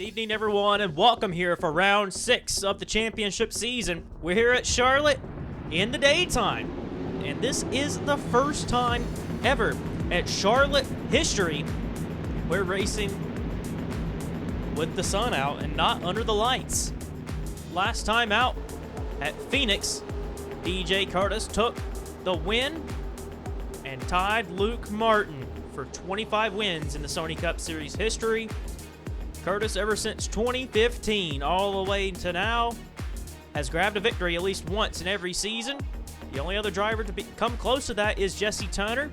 Good evening, everyone, and welcome here for round 6 of the championship season. We're here at Charlotte in the daytime, and this is the first time ever at Charlotte history we're racing with the sun out and not under the lights. Last time out at Phoenix, DJ Kurtis took the win and tied Luke Martin for 25 wins in the Sony Cup Series history. Kurtis, ever since 2015 all the way to now, has grabbed a victory at least once in every season. The only other driver to come close to that is Jesse Turner.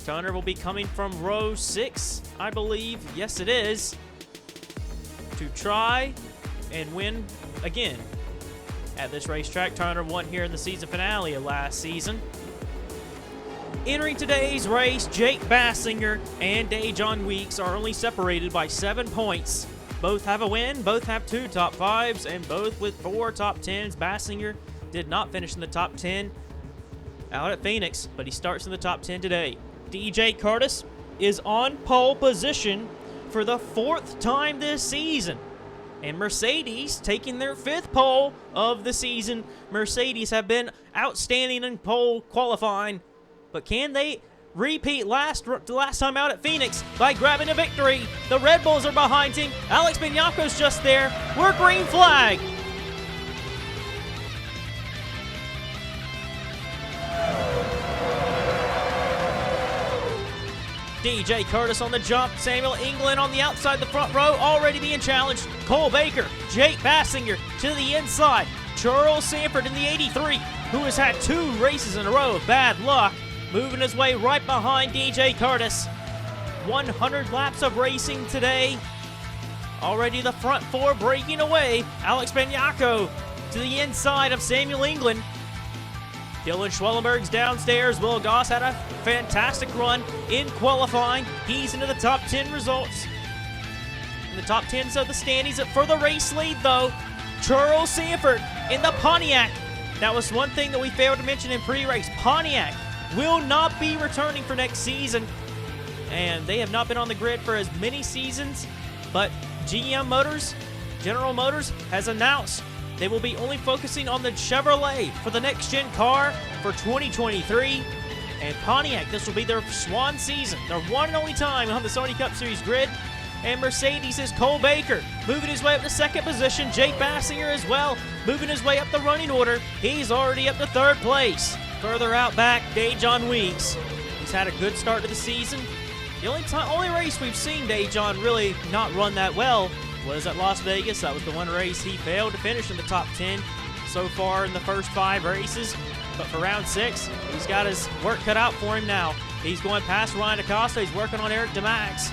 Turner will be coming from row 6, I believe. Yes, it is. To try and win again at this racetrack. Turner won here in the season finale of last season. Entering today's race, Jake Bassinger and Dejon Weeks are only separated by 7 points. Both have a win, both have 2 top 5s, and both with 4 top 10s. Bassinger did not finish in the top 10 out at Phoenix, but he starts in the top 10 today. DJ Kurtis is on pole position for the 4th time this season. And Mercedes taking their 5th pole of the season. Mercedes have been outstanding in pole qualifying. But can they repeat last time out at Phoenix by grabbing a victory? The Red Bulls are behind him. Alex Benyakos just there. We're green flag. DJ Kurtis on the jump. Samuel England on the outside, the front row, already being challenged. Cole Baker, Jake Bassinger to the inside. Charles Sanford in the 83, who has had 2 races in a row of bad luck, moving his way right behind DJ Kurtis. 100 laps of racing today. Already the front 4 breaking away. Alex Benyako to the inside of Samuel England. Dylan Schwellenberg's downstairs. Will Goss had a fantastic run in qualifying. He's into the top 10 results. In the top 10s of the standings for the race lead, though, Charles Sanford in the Pontiac. That was one thing that we failed to mention in pre-race. Pontiac will not be returning for next season, and they have not been on the grid for as many seasons, but GM Motors, General Motors, has announced they will be only focusing on the Chevrolet for the next-gen car for 2023, and Pontiac, this will be their swan season, their one and only time on the Sony Cup Series grid. And Mercedes is Cole Baker, moving his way up to 2nd position. Jake Bassinger as well, moving his way up the running order. He's already up to 3rd place. Further out back, Dejon Weeks. He's had a good start to the season. The only race we've seen Dejon really not run that well was at Las Vegas. That was the one race he failed to finish in the top 10 so far in the first 5 races. But for round 6, he's got his work cut out for him now. He's going past Ryan Acosta. He's working on Eric DeMax.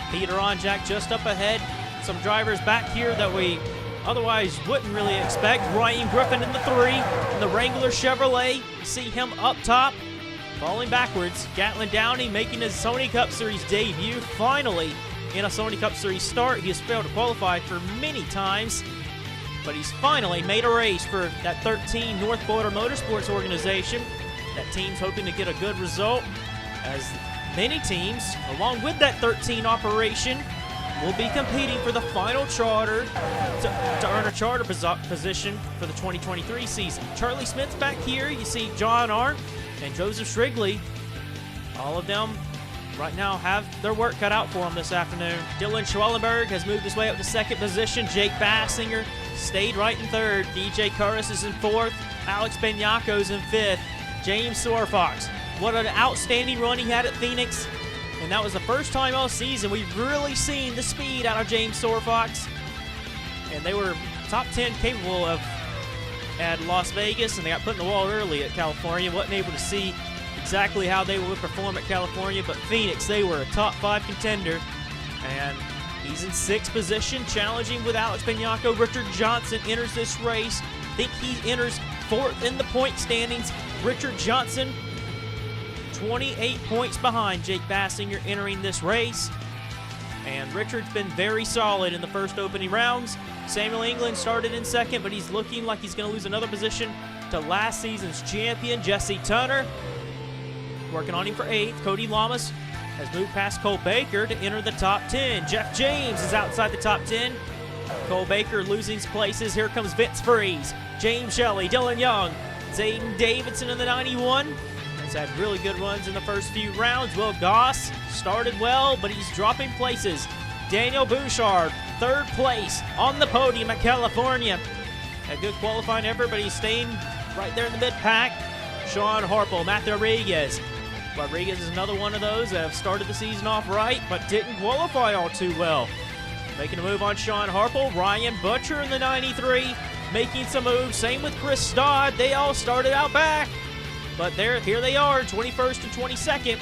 Peter Onjak just up ahead. Some drivers back here that we otherwise wouldn't really expect. Ryan Griffin in the 3, in the Wrangler Chevrolet. You see him up top, falling backwards. Gatlin Downey making his Sony Cup Series debut, finally in a Sony Cup Series start. He has failed to qualify for many times, but he's finally made a race for that 13 North Border Motorsports organization. That team's hoping to get a good result, as many teams, along with that 13 operation, will be competing for the final charter to earn a charter position for the 2023 season. Charlie Smith's back here. You see John Arndt and Joseph Shrigley. All of them right now have their work cut out for them this afternoon. Dylan Schwellenberg has moved his way up to 2nd position. Jake Bassinger stayed right in 3rd. DJ Kurtis is in 4th. Alex Benyakos in 5th. James Sorfox. What an outstanding run he had at Phoenix. And that was the first time all season we've really seen the speed out of James Sorfox. And they were top 10 capable of at Las Vegas, and they got put in the wall early at California. Wasn't able to see exactly how they would perform at California, but Phoenix, they were a top 5 contender. And he's in 6th position, challenging with Alex Benyako. Richard Johnson enters this race. I think he enters 4th in the point standings. Richard Johnson, 28 points behind Jake Bassinger entering this race. And Richard's been very solid in the first opening rounds. Samuel England started in 2nd, but he's looking like he's going to lose another position to last season's champion, Jesse Turner. Working on him for 8th. Cody Lamas has moved past Cole Baker to enter the top 10. Jeff James is outside the top 10. Cole Baker losing places. Here comes Vince Freeze, James Shelley, Dylan Young, Zayden Davidson in the 91. He's had really good runs in the first few rounds. Will Goss started well, but he's dropping places. Daniel Bouchard, 3rd place on the podium at California. A good qualifying effort, but he's staying right there in the mid-pack. Sean Harple, Matthew Rodriguez. Rodriguez is another one of those that have started the season off right, but didn't qualify all too well. Making a move on Sean Harple. Ryan Butcher in the 93, making some moves. Same with Chris Dodd. They all started out back, but here they are, 21st and 22nd.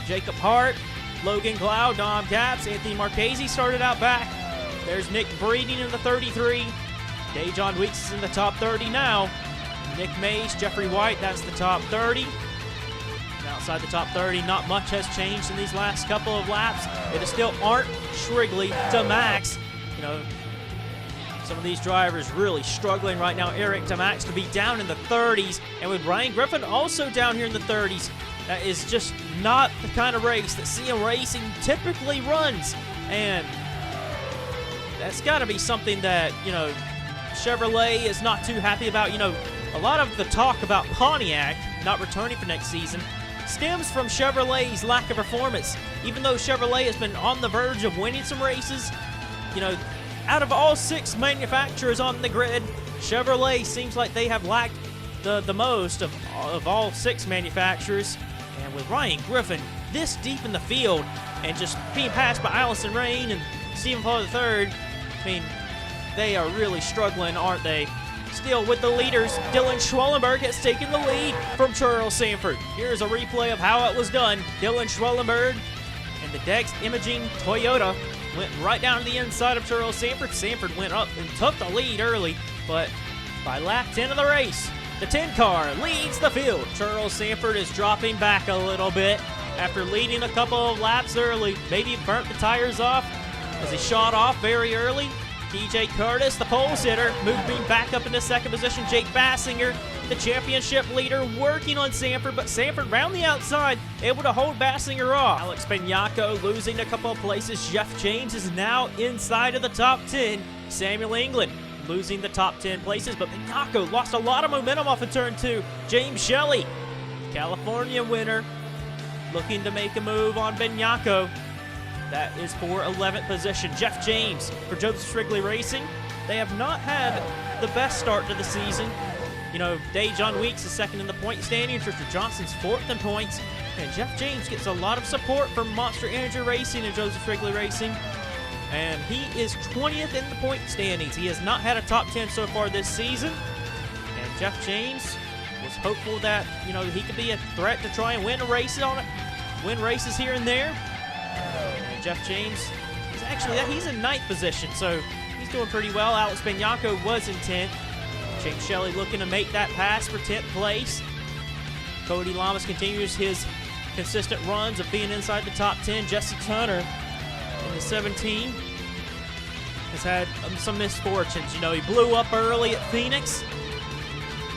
Jacob Hart, Logan Cloud, Dom Capps, Anthony Marchese started out back. There's Nick Breeding in the 33. Dejon Weeks is in the top 30 now. Nick Mays, Jeffrey White, that's the top 30. Outside the top 30, not much has changed in these last couple of laps. It is still Art Shrigley to Max. You know, some of these drivers really struggling right now. Eric to Max to be down in the 30s, and with Ryan Griffin also down here in the 30s. That is just not the kind of race that CM Racing typically runs, and that's got to be something that, you know, Chevrolet is not too happy about. You know, a lot of the talk about Pontiac not returning for next season stems from Chevrolet's lack of performance. Even though Chevrolet has been on the verge of winning some races, you know, out of all 6 manufacturers on the grid, Chevrolet seems like they have lacked the most of all 6 manufacturers. And with Ryan Griffin this deep in the field and just being passed by Allison Rain and Stephen Paul III, I mean, they are really struggling, aren't they? Still with the leaders, Dylan Schwellenberg has taken the lead from Charles Sanford. Here's a replay of how it was done. Dylan Schwellenberg and the Dex Imaging Toyota went right down to the inside of Charles Sanford. Sanford went up and took the lead early, but by lap 10 of the race, the 10 car leads the field. Charles Sanford is dropping back a little bit after leading a couple of laps early. Maybe burnt the tires off as he shot off very early. TJ Kurtis, the pole sitter, moving back up into 2nd position. Jake Bassinger, the championship leader, working on Sanford, but Sanford round the outside, able to hold Bassinger off. Alex Peñaco losing a couple of places. Jeff James is now inside of the top 10. Samuel England losing the top 10 places, but Peñaco lost a lot of momentum off of turn 2. James Shelley, California winner, looking to make a move on Peñaco. That is for 11th position. Jeff James for Joseph Shrigley Racing. They have not had the best start to the season. You know, Dejon Weeks is 2nd in the point standings. Richard Johnson's 4th in points. And Jeff James gets a lot of support from Monster Energy Racing and Joseph Shrigley Racing. And he is 20th in the point standings. He has not had a top 10 so far this season. And Jeff James was hopeful that, you know, he could be a threat to try and win races here and there. And Jeff James is actually, he's in 9th position, so he's doing pretty well. Alex Peñaco was in 10th. James Shelley looking to make that pass for 10th place. Cody Lamas continues his consistent runs of being inside the top 10. Jesse Turner in the 17 has had some misfortunes. You know, he blew up early at Phoenix,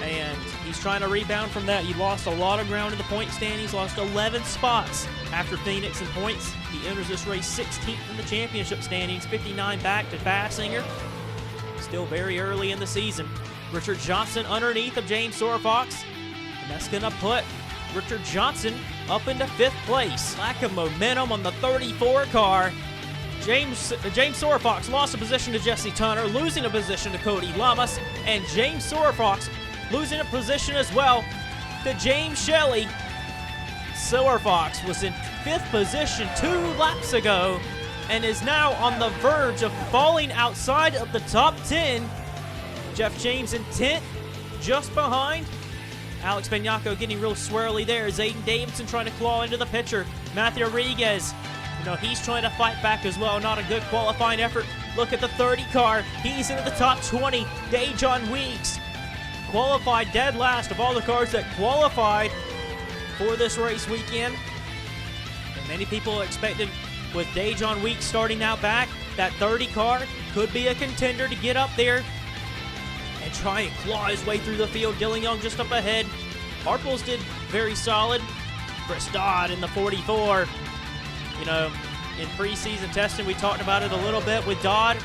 and he's trying to rebound from that. He lost a lot of ground in the point standings, lost 11 spots after Phoenix in points. He enters this race 16th in the championship standings, 59 back to Bassinger. Still very early in the season. Richard Johnson underneath of James Sorfox, and that's going to put Richard Johnson up into 5th place. Lack of momentum on the 34 car. James Sorfox lost a position to Jesse Turner, losing a position to Cody Lamas, and James Sorfox losing a position as well to James Shelley. Sorfox was in 5th position 2 laps ago and is now on the verge of falling outside of the top 10. Jeff James in 10th, just behind. Alex Peñaco getting real swirly there. Zayden Davidson trying to claw into the picture. Matthew Rodriguez, you know, he's trying to fight back as well. Not a good qualifying effort. Look at the 30 car. He's into the top 20. Dejon Weeks qualified dead last of all the cars that qualified for this race weekend. And many people expected, with Dejon Weeks starting out back, that 30 car could be a contender to get up there and try and claw his way through the field. Dylan Young just up ahead. Harples did very solid. Chris Dodd in the 44. You know, in preseason testing, we talked about it a little bit with Dodd.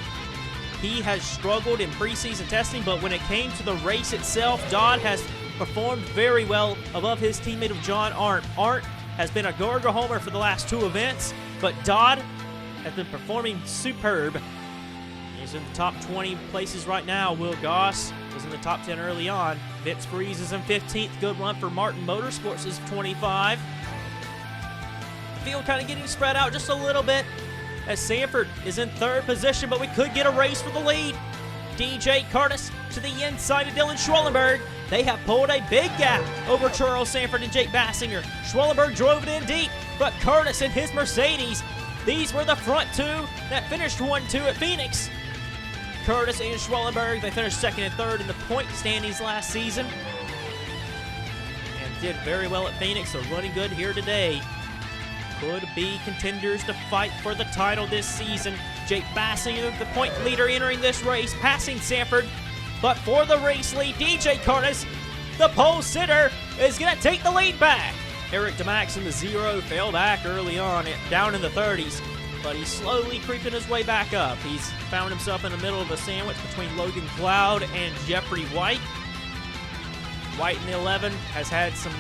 He has struggled in preseason testing, but when it came to the race itself, Dodd has performed very well above his teammate of John Arndt. Arndt has been a Gurgler homer for the last 2 events, but Dodd has been performing superb. He's in the top 20 places right now. Will Goss was in the top 10 early on. Vince Freeze is in 15th. Good run for Martin Motorsports is 25. The field kind of getting spread out just a little bit as Sanford is in 3rd position, but we could get a race for the lead. DJ Kurtis to the inside of Dylan Schwellenberg. They have pulled a big gap over Charles Sanford and Jake Bassinger. Schwellenberg drove it in deep, but Kurtis and his Mercedes, these were the front 2 that finished 1-2 at Phoenix. Kurtis and Schwellenberg, they finished 2nd and 3rd in the point standings last season and did very well at Phoenix, so running good here today. Could be contenders to fight for the title this season. Jake Bassinger, the point leader entering this race, passing Sanford. But for the race lead, DJ Kurtis, the pole sitter, is going to take the lead back. Eric DeMax in the 0 fell back early on, down in the 30s. But he's slowly creeping his way back up. He's found himself in the middle of a sandwich between Logan Cloud and Jeffrey White. White in the 11 has had some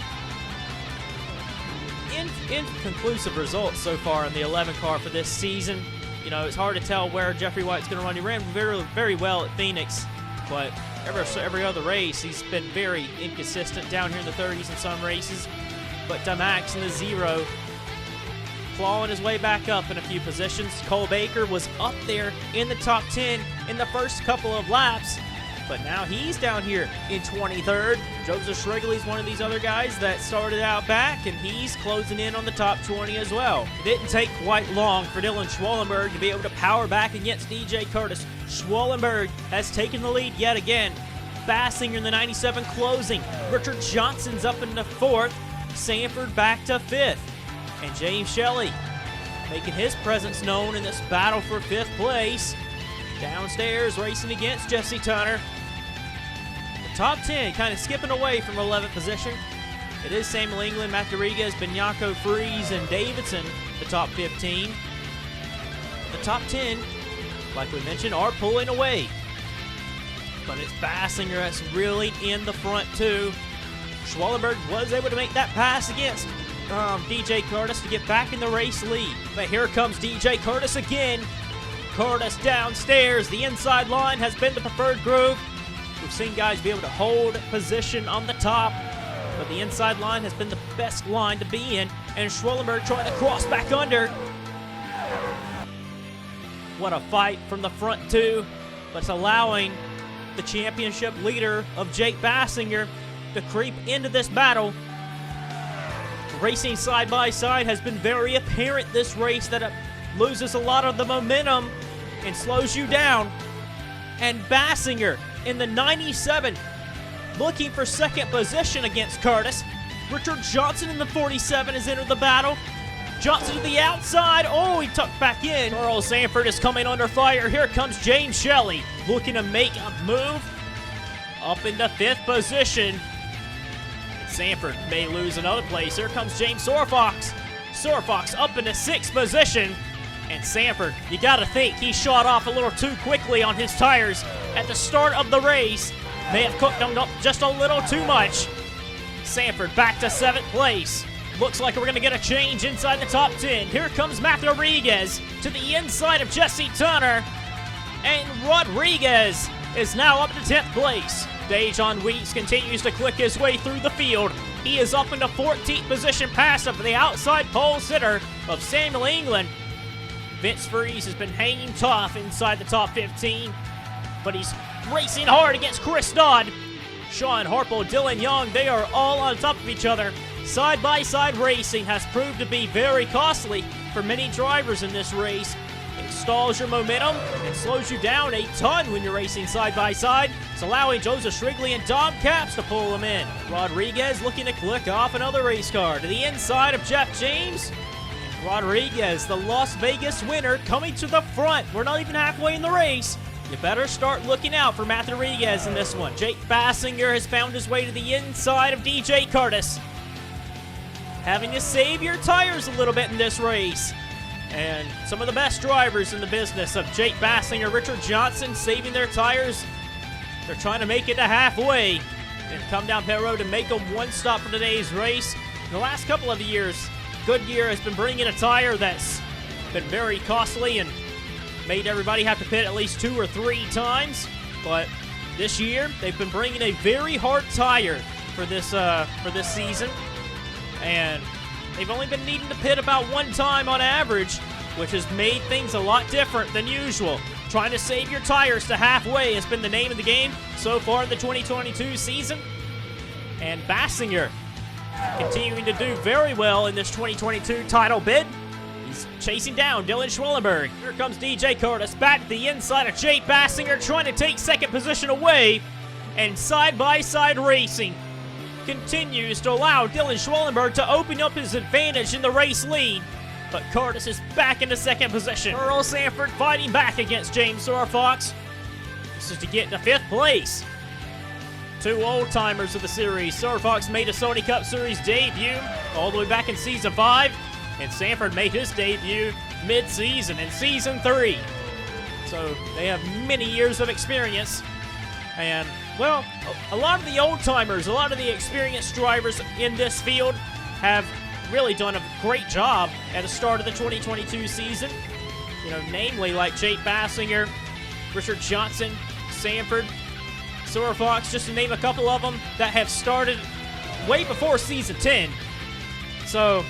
inconclusive results so far in the 11 car for this season. You know, it's hard to tell where Jeffrey White's going to run. He ran very well at Phoenix, but every other race he's been very inconsistent, down here in the 30s in some races. But DeMax in the 0 clawing his way back up in a few positions. Cole Baker was up there in the top 10 in the first couple of laps, but now he's down here in 23rd. Joseph Shrigley's one of these other guys that started out back, and he's closing in on the top 20 as well. It didn't take quite long for Dylan Schwellenberg to be able to power back against DJ Kurtis. Schwellenberg has taken the lead yet again. Bassinger in the 97 closing. Richard Johnson's up in the 4th. Sanford back to 5th. And James Shelley making his presence known in this battle for 5th place. Downstairs racing against Jesse Tunner. The top 10 kind of skipping away from 11th position. It is Samuel England, Matt Rodriguez, Benyako Freeze, and Davidson, the top 15. The top 10, like we mentioned, are pulling away. But it's Bassinger that's really in the front too. Schwellenberg was able to make that pass against DJ Kurtis to get back in the race lead. But here comes DJ Kurtis again. Kurtis downstairs. The inside line has been the preferred groove. We've seen guys be able to hold position on the top, but the inside line has been the best line to be in. And Schwellenberg trying to cross back under. What a fight from the front two, but it's allowing the championship leader of Jake Bassinger to creep into this battle. Racing side by side has been very apparent this race that it loses a lot of the momentum and slows you down. And Bassinger in the 97 looking for second position against Kurtis. Richard Johnson in the 47 has entered the battle. Johnson to the outside. Oh, he tucked back in. Charles Sanford is coming under fire. Here comes James Shelley looking to make a move up into 5th position. Sanford may lose another place. Here comes James Sorfox. Sorfox up into 6th position. And Sanford, you got to think he shot off a little too quickly on his tires at the start of the race. May have cooked them up just a little too much. Sanford back to 7th place. Looks like we're going to get a change inside the top 10. Here comes Matt Rodriguez to the inside of Jesse Tunner. And Rodriguez is now up to 10th place. Dejon Weeks continues to click his way through the field. He is up into 14th position, past of the outside pole sitter of Samuel England. Vince Freeze has been hanging tough inside the top 15, but he's racing hard against Chris Dodd. Sean Harple, Dylan Young, they are all on top of each other. Side-by-side racing has proved to be very costly for many drivers in this race. It stalls your momentum and slows you down a ton when you're racing side-by-side. It's allowing Joseph Shrigley and Dom Capps to pull them in. Rodriguez looking to click off another race car to the inside of Jeff James. And Rodriguez, the Las Vegas winner, coming to the front. We're not even halfway in the race. You better start looking out for Matt Rodriguez in this one. Jake Bassinger has found his way to the inside of DJ Kurtis, having to save your tires a little bit in this race. And some of the best drivers in the business of Jake Bassinger, Richard Johnson saving their tires. They're trying to make it to halfway and come down pit road and make them one stop for today's race. In the last couple of years, Goodyear has been bringing a tire that's been very costly and made everybody have to pit at least 2 or 3 times. But this year, they've been bringing a very hard tire for this season, and they've only been needing to pit about 1 time on average, which has made things a lot different than usual. Trying to save your tires to halfway has been the name of the game so far in the 2022 season. And Bassinger continuing to do very well in this 2022 title bid. He's chasing down Dylan Schwellenberg. Here comes DJ Kurtis back to the inside of Jake Bassinger, trying to take second position away. And side-by-side racing continues to allow Dylan Schwellenberg to open up his advantage in the race lead. But Kurtis is back into second position. Earl Sanford fighting back against James Sorfox. This is to get into 5th place. 2 old-timers of the series. Sorfox made a Sony Cup Series debut all the way back in Season 5. And Sanford made his debut mid-season in Season 3. So they have many years of experience. And, well, a lot of the old-timers, a lot of the experienced drivers in this field have really done a great job at the start of the 2022 season. You know, namely like Jake Bassinger, Richard Johnson, Sanford, Sorfox, just to name a couple of them that have started way before Season 10. So,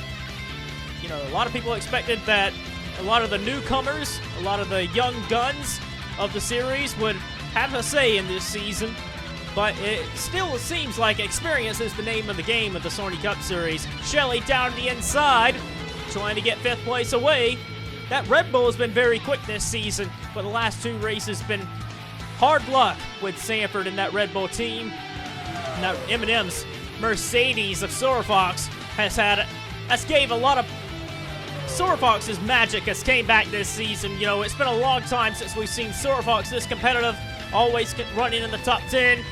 you know, a lot of people expected that a lot of the newcomers, a lot of the young guns of the series would have a say in this season. But it still seems like experience is the name of the game of the Sony Cup Series. Shelley down the inside, trying to get 5th place away. That Red Bull has been very quick this season, but the last 2 races have been hard luck with Sanford and that Red Bull team. Now M&M's Mercedes of Sorfox has gave a lot of Sorfox's magic has came back this season. You know, it's been a long time since we've seen Sorfox this competitive, always running in the top 10.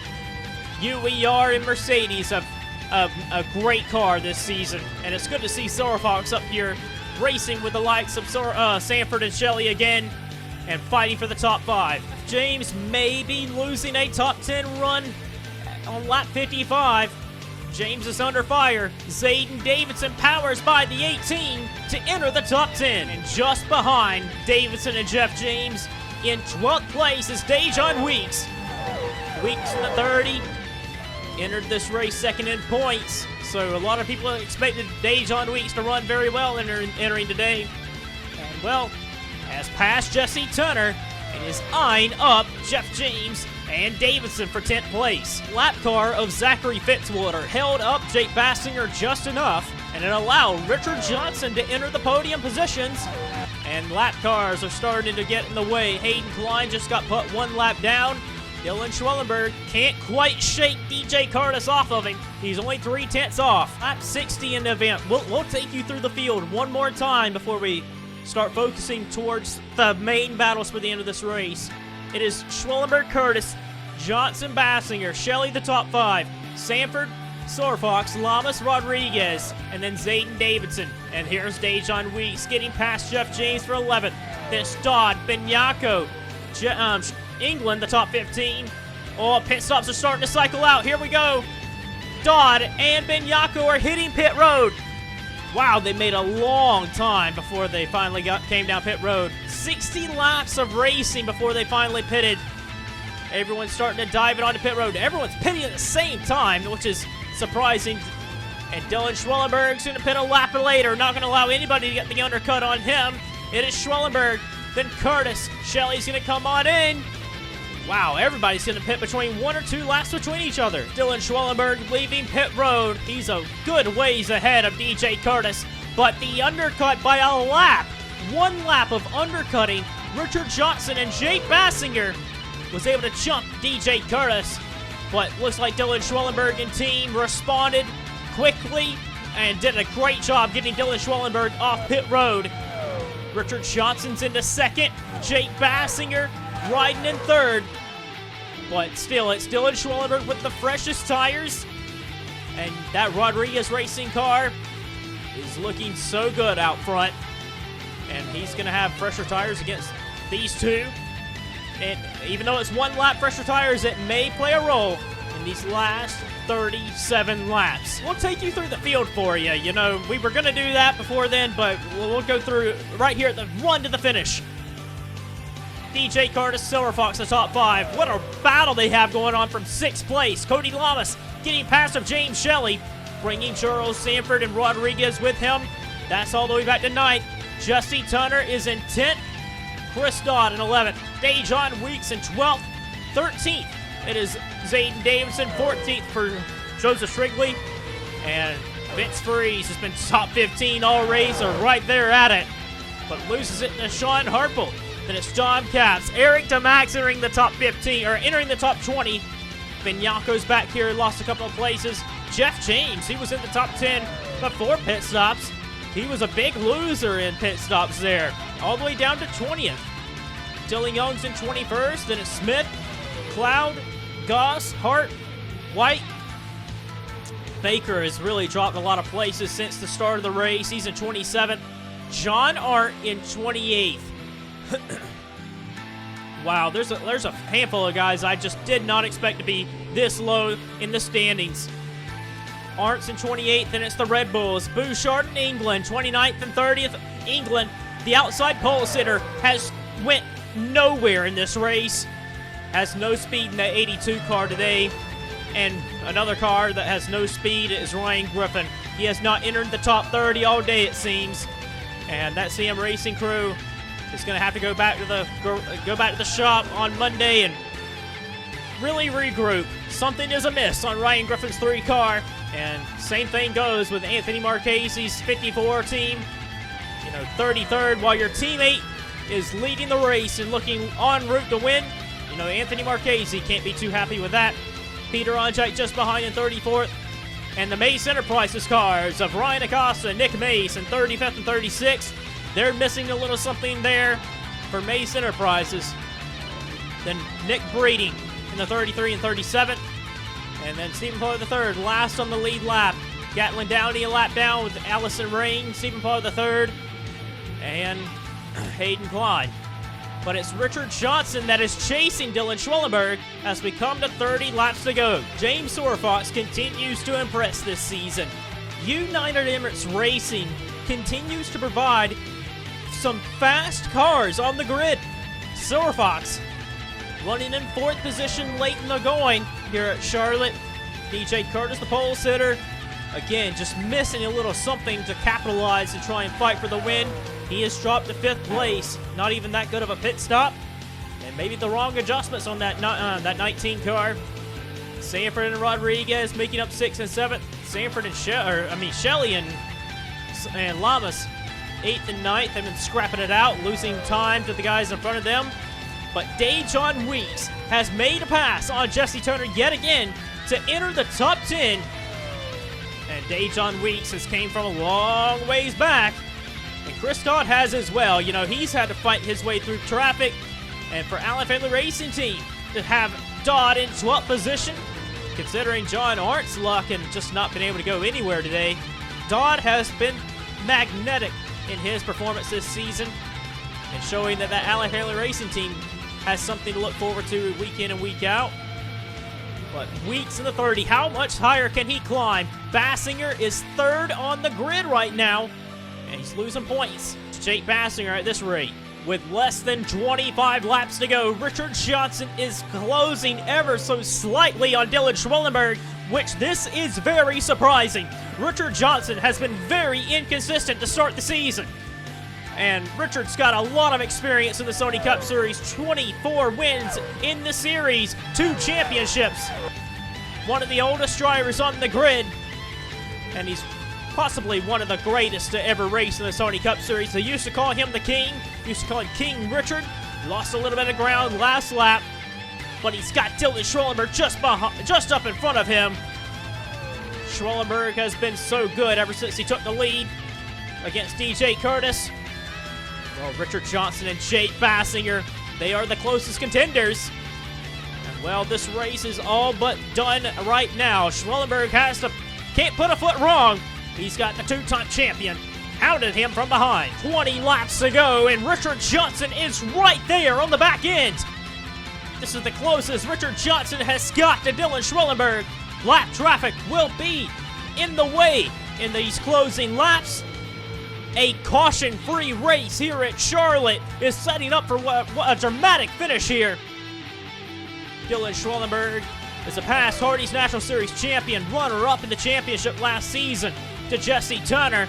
UER and Mercedes have a great car this season, and it's good to see Sorfox up here racing with the likes of Sanford and Shelley again and fighting for the top 5. James may be losing a top 10 run on lap 55. James is under fire. Zayden Davidson powers by the 18 to enter the top 10. And just behind Davidson and Jeff James, in 12th place is Dejon Weeks. Weeks in the 30. Entered this race second in points. So a lot of people expected Dejon Weeks to run very well entering today. And well, has passed Jesse Turner and is eyeing up Jeff James and Davidson for 10th place. Lap car of Zachary Fitzwater held up Jake Bassinger just enough, and it allowed Richard Johnson to enter the podium positions. And lap cars are starting to get in the way. Hayden Klein just got put 1 lap down. Dylan Schwellenberg can't quite shake DJ Kurtis off of him. He's only 3/10 off. Lap 60 in the event. We'll take you through the field one more time before we start focusing towards the main battles for the end of this race. It is Schwellenberg, Kurtis, Johnson, Bassinger, Shelley the top 5, Sanford, Sorfox, Lamas, Rodriguez, and then Zayden Davidson. And here's Dejon Weeks getting past Jeff James for 11th. This Dodd, Benyako, England, the top 15. Oh, pit stops are starting to cycle out. Here we go. Dodd and Benyako are hitting pit road. Wow, they made a long time before they finally came down pit road. 60 laps of racing before they finally pitted. Everyone's starting to dive it onto pit road. Everyone's pitting at the same time, which is surprising. And Dylan Schwellenberg's going to pit a lap later. Not going to allow anybody to get the undercut on him. It is Schwellenberg, then Kurtis. Shelley's going to come on in. Wow, everybody's going to pit between 1 or 2 laps between each other. Dylan Schwellenberg leaving pit road. He's a good ways ahead of DJ Kurtis, but the undercut by a lap. 1 lap of undercutting. Richard Johnson and Jake Bassinger was able to jump DJ Kurtis, but looks like Dylan Schwellenberg and team responded quickly and did a great job getting Dylan Schwellenberg off pit road. Richard Johnson's into second. Jake Bassinger riding in third. But still, it's Dylan Schwellenberg with the freshest tires. And that Rodriguez racing car is looking so good out front. and he's going to have fresher tires against these two. And even though it's 1 lap fresher tires, it may play a role in these last 37 laps. We'll take you through the field for you. You know, we were going to do that before then, but we'll go through right here at the run to the finish. DJ Kurtis, Silver Fox, the top 5. What a battle they have going on from 6th place. Cody Lamas getting past of James Shelley, bringing Charles Sanford and Rodriguez with him. That's all the way back to 9th. Jesse Tunner is in 10th. Chris Dodd in 11th. Dejon Weeks in 12th. 13th, it is Zayden Davidson. 14th for Joseph Shrigley. And Vince Freeze has been top 15 all race, or right there at it, but loses it to Sean Harple. Then it's John Capps. Eric DeMax entering the top 15, or entering the top 20. Vignacco's back here, lost a couple of places. Jeff James, he was in the top 10 before pit stops. He was a big loser in pit stops there, all the way down to 20th. Dylan Young's in 21st, then it's Smith, Cloud, Goss, Hart, White. Baker has really dropped a lot of places since the start of the race. He's in 27th. John Art in 28th. Wow, there's a handful of guys I just did not expect to be this low in the standings. Arndt's in 28th, and it's the Red Bulls. Bouchard in England, 29th and 30th. England, the outside pole sitter, has went nowhere in this race. Has no speed in the 82 car today. And another car that has no speed is Ryan Griffin. He has not entered the top 30 all day, it seems. And that CM Racing crew is going to have to go back to the shop on Monday and really regroup. Something is amiss on Ryan Griffin's 3 car. And same thing goes with Anthony Marchese's 54 team. You know, 33rd, while your teammate is leading the race and looking en route to win. You know, Anthony Marchese can't be too happy with that. Peter Onjite just behind in 34th. And the Mace Enterprises cars of Ryan Acosta and Nick Mace in 35th and 36th. They're missing a little something there for Mace Enterprises. Then Nick Breeding in the 33 and 37th. And then Stephen Pollard III last on the lead lap. Gatlin Downey a lap down with Allison Rain, Stephen Pollard III, and Hayden Klein. But it's Richard Johnson that is chasing Dylan Schwellenberg as we come to 30 laps to go. James Sorfox continues to impress this season. United Emirates Racing continues to provide some fast cars on the grid. Sorfox running in 4th position late in the going here at Charlotte. DJ Kurtis, the pole sitter, again, just missing a little something to capitalize and try and fight for the win. He has dropped to 5th place. Not even that good of a pit stop. And maybe the wrong adjustments on that 19 car. Sanford and Rodriguez making up 6th and 7th. Sanford and Shelley and Lamas 8th and 9th. They've been scrapping it out, losing time to the guys in front of them. But Dejon Weeks has made a pass on Jesse Turner yet again to enter the top 10. And Dejon Weeks has came from a long ways back. And Chris Dodd has as well. You know, he's had to fight his way through traffic. And for Allen Family Racing Team to have Dodd in 12th position, considering John Arndt's luck and just not been able to go anywhere today, Dodd has been magnetic in his performance this season and showing that Allen Family Racing Team has something to look forward to week in and week out. But Weeks in the 30, how much higher can he climb? Bassinger is 3rd on the grid right now, and he's losing points to Jake Bassinger at this rate. With less than 25 laps to go, Richard Johnson is closing ever so slightly on Dylan Schwellenberg, which this is very surprising. Richard Johnson has been very inconsistent to start the season. And Richard's got a lot of experience in the Sony Cup Series, 24 wins in the series, 2 championships. One of the oldest drivers on the grid, and he's possibly one of the greatest to ever race in the Sony Cup Series. They used to call him the King, used to call him King Richard. Lost a little bit of ground last lap, but he's got Dylan Schwellenberg just up in front of him. Schwellenberg has been so good ever since he took the lead against DJ Kurtis. Well, Richard Johnson and Jake Bassinger, they are the closest contenders. And well, this race is all but done right now. Schwellenberg can't put a foot wrong. He's got the 2-time champion pounded him from behind. 20 laps to go, and Richard Johnson is right there on the back end. This is the closest Richard Johnson has got to Dylan Schwellenberg. Lap traffic will be in the way in these closing laps. A caution-free race here at Charlotte is setting up for what a dramatic finish here. Dylan Schwellenberg is a past Hardy's National Series champion, runner-up in the championship last season to Jesse Turner.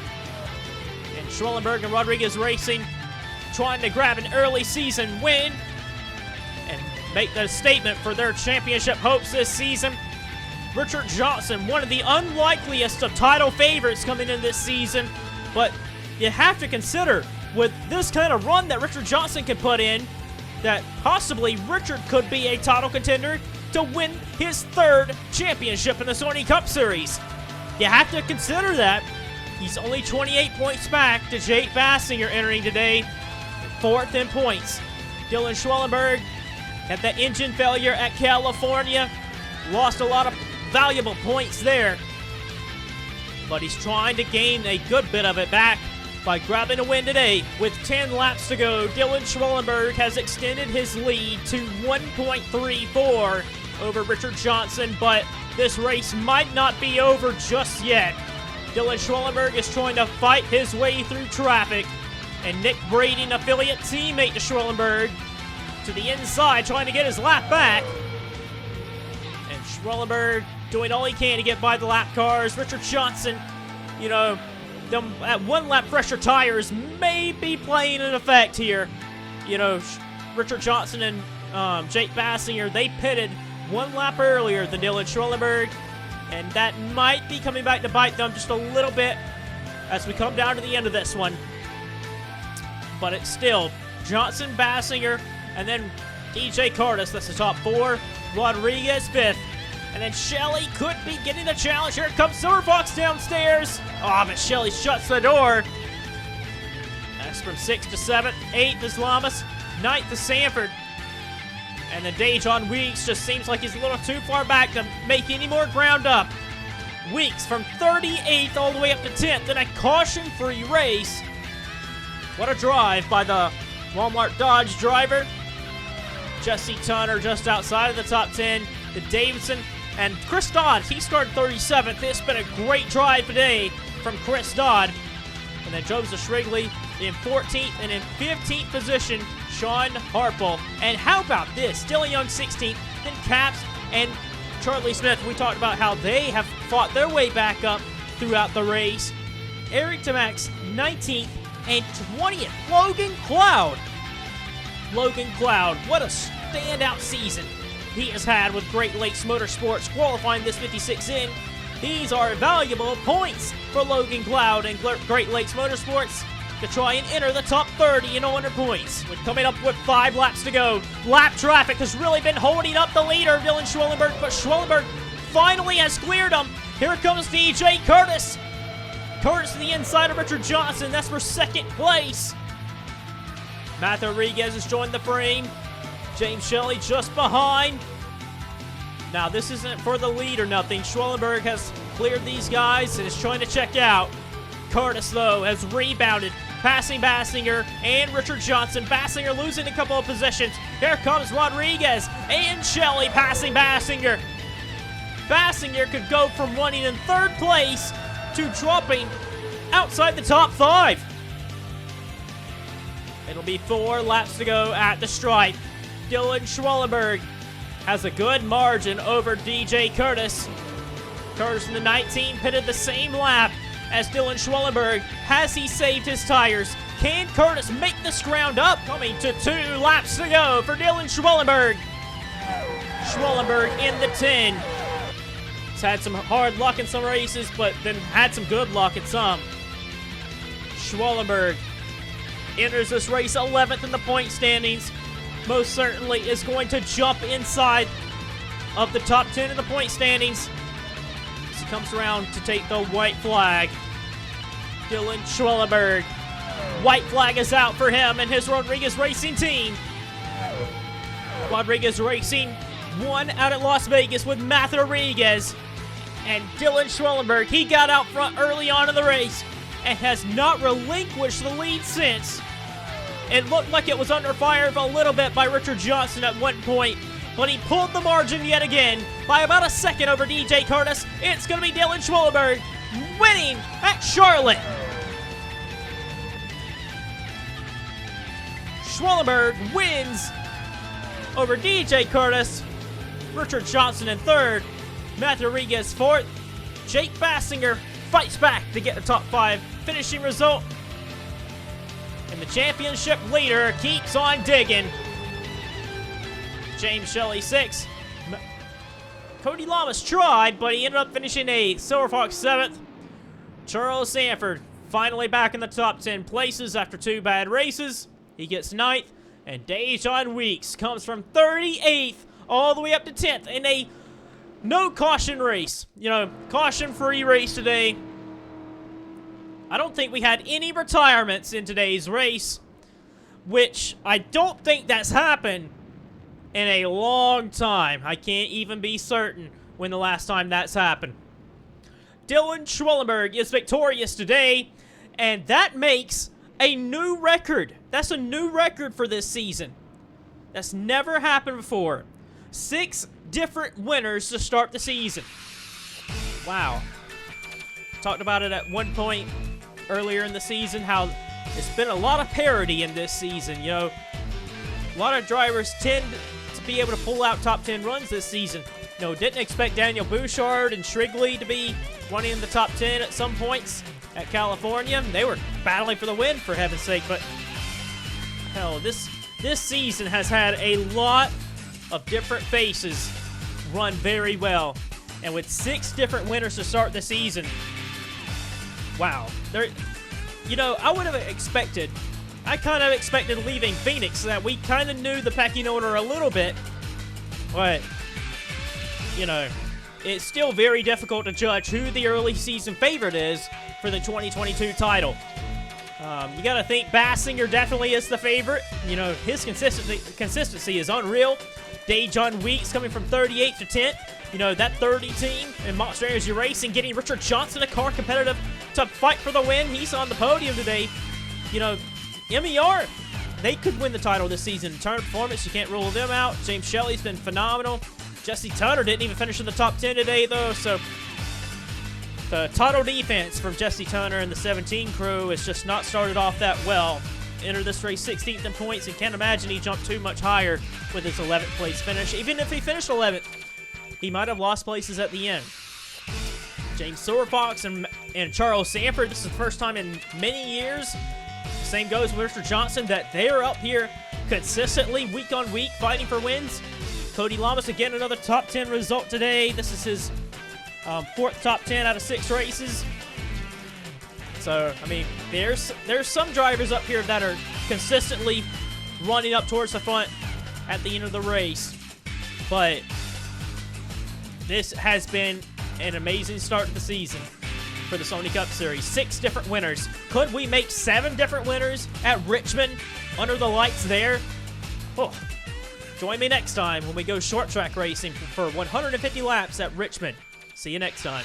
And Schwellenberg and Rodriguez Racing trying to grab an early season win and make that statement for their championship hopes this season. Richard Johnson, one of the unlikeliest of title favorites coming in this season, but you have to consider with this kind of run that Richard Johnson can put in, that possibly Richard could be a title contender to win his third championship in the Sony Cup Series. You have to consider that. He's only 28 points back to Jake Bassinger entering today, fourth in points. Dylan Schwellenberg had that engine failure at California, lost a lot of valuable points there, but he's trying to gain a good bit of it back by grabbing a win today. With 10 laps to go, Dylan Schwellenberg has extended his lead to 1.34 over Richard Johnson, but this race might not be over just yet. Dylan Schwellenberg is trying to fight his way through traffic, and Nick Brady, an affiliate teammate to Schwellenberg, to the inside trying to get his lap back. And Schwellenberg doing all he can to get by the lap cars. Richard Johnson, you know, them at one lap fresher tires may be playing an effect here. You know, Richard Johnson and Jake Bassinger, they pitted one lap earlier than Dylan Schwellenberg, and that might be coming back to bite them just a little bit as we come down to the end of this one. But it's still Johnson, Bassinger, and then DJ Kurtis. That's the top four. Rodriguez fifth. And then Shelley could be getting the challenge. Here comes Silver Fox downstairs. Oh, but Shelley shuts the door. That's from 6th to 7th. 8th is Lamas. 9th is Sanford. And then Dejon Weeks just seems like he's a little too far back to make any more ground up. Weeks from 38th all the way up to 10th in a caution-free race. What a drive by the Walmart Dodge driver. Jesse Turner just outside of the top 10. The Davidson and Chris Dodd, he started 37th. It's been a great drive today from Chris Dodd. And then Joseph Shrigley in 14th, and in 15th position, Sean Harple. And how about this? Dylan Young 16th, and Caps and Charlie Smith. We talked about how they have fought their way back up throughout the race. Eric Tamax 19th and 20th. Logan Cloud. Logan Cloud, what a standout season he has had with Great Lakes Motorsports, qualifying this 56 in. These are valuable points for Logan Cloud and Great Lakes Motorsports to try and enter the top 30 in 100 points. We're coming up with 5 laps to go. Lap traffic has really been holding up the leader, Dylan Schwellenberg, but Schwellenberg finally has cleared him. Here comes DJ Kurtis. Kurtis to the inside of Richard Johnson. That's for second place. Matt Rodriguez has joined the frame. James Shelley just behind. Now, this isn't for the lead or nothing. Schwellenberg has cleared these guys and is trying to check out. Kurtis, though, has rebounded, passing Bassinger and Richard Johnson. Bassinger losing a couple of positions. Here comes Rodriguez and Shelley passing Bassinger. Bassinger could go from running in third place to dropping outside the top 5. It'll be 4 laps to go at the stripe. Dylan Schwellenberg has a good margin over DJ Kurtis. Kurtis in the 19 pitted the same lap as Dylan Schwellenberg. Has he saved his tires? Can Kurtis make this ground up? Coming to 2 laps to go for Dylan Schwellenberg. Schwellenberg in the 10. He's had some hard luck in some races, but then had some good luck in some. Schwellenberg enters this race 11th in the point standings. Most certainly is going to jump inside of the top 10 in the point standings as he comes around to take the white flag. Dylan Schwellenberg. White flag is out for him and his Rodriguez Racing team. Rodriguez Racing won out at Las Vegas with Matt Rodriguez. And Dylan Schwellenberg, he got out front early on in the race. and has not relinquished the lead since. It looked like it was under fire a little bit by Richard Johnson at one point, but he pulled the margin yet again by about a second over DJ Kurtis. It's going to be Dylan Schwellenberg winning at Charlotte. Schwellenberg wins over DJ Kurtis. Richard Johnson in third. Matthew Rodriguez fourth. Jake Bassinger fights back to get the top 5 finishing result. And the championship leader keeps on digging. James Shelley 6th. Cody Lamas tried, but he ended up finishing 8th. Silver Fox 7th. Charles Sanford finally back in the top 10 places after 2 bad races. He gets 9th. And Dejon Weeks comes from 38th all the way up to 10th in a no caution race. You know, caution-free race today. I don't think we had any retirements in today's race, which I don't think that's happened in a long time. I can't even be certain when the last time that's happened. Dylan Schwellenberg is victorious today, and that makes a new record. That's a new record for this season. That's never happened before. 6 different winners to start the season. Wow. Talked about it at one point earlier in the season, how it's been a lot of parity in this season. You know, a lot of drivers tend to be able to pull out top 10 runs this season. You know, didn't expect Daniel Bouchard and Shrigley to be running in the top 10 at some points at California. They were battling for the win, for heaven's sake, but hell, this season has had a lot of different faces run very well. And with 6 different winners to start the season, wow. You know, I would have expected, I kind of expected leaving Phoenix that we kind of knew the pecking order a little bit, but, you know, it's still very difficult to judge who the early season favorite is for the 2022 title. You got to think Bassinger definitely is the favorite. You know, his consistency is unreal. Dejon Weeks coming from 38th to 10th. You know, that 30 team in Monster Energy Racing getting Richard Johnson, a car competitive, to fight for the win. He's on the podium today. You know, MER, they could win the title this season. Turn performance, you can't rule them out. James Shelley's been phenomenal. Jesse Tunner didn't even finish in the top 10 today, though, so the title defense from Jesse Tunner and the 17 crew has just not started off that well. Entered this race 16th in points, and can't imagine he jumped too much higher with his 11th place finish. Even if he finished 11th, he might have lost places at the end. James Silverfox and Charles Sanford, this is the first time in many years, same goes with Richard Johnson, that they are up here consistently week on week fighting for wins. Cody Lamas, again, another top 10 result today. This is his 4th top 10 out of 6 races. So, I mean, there's some drivers up here that are consistently running up towards the front at the end of the race. But this has been an amazing start to the season for the Sony Cup Series. 6 different winners. Could we make 7 different winners at Richmond under the lights there? Oh. Join me next time when we go short track racing for 150 laps at Richmond. See you next time.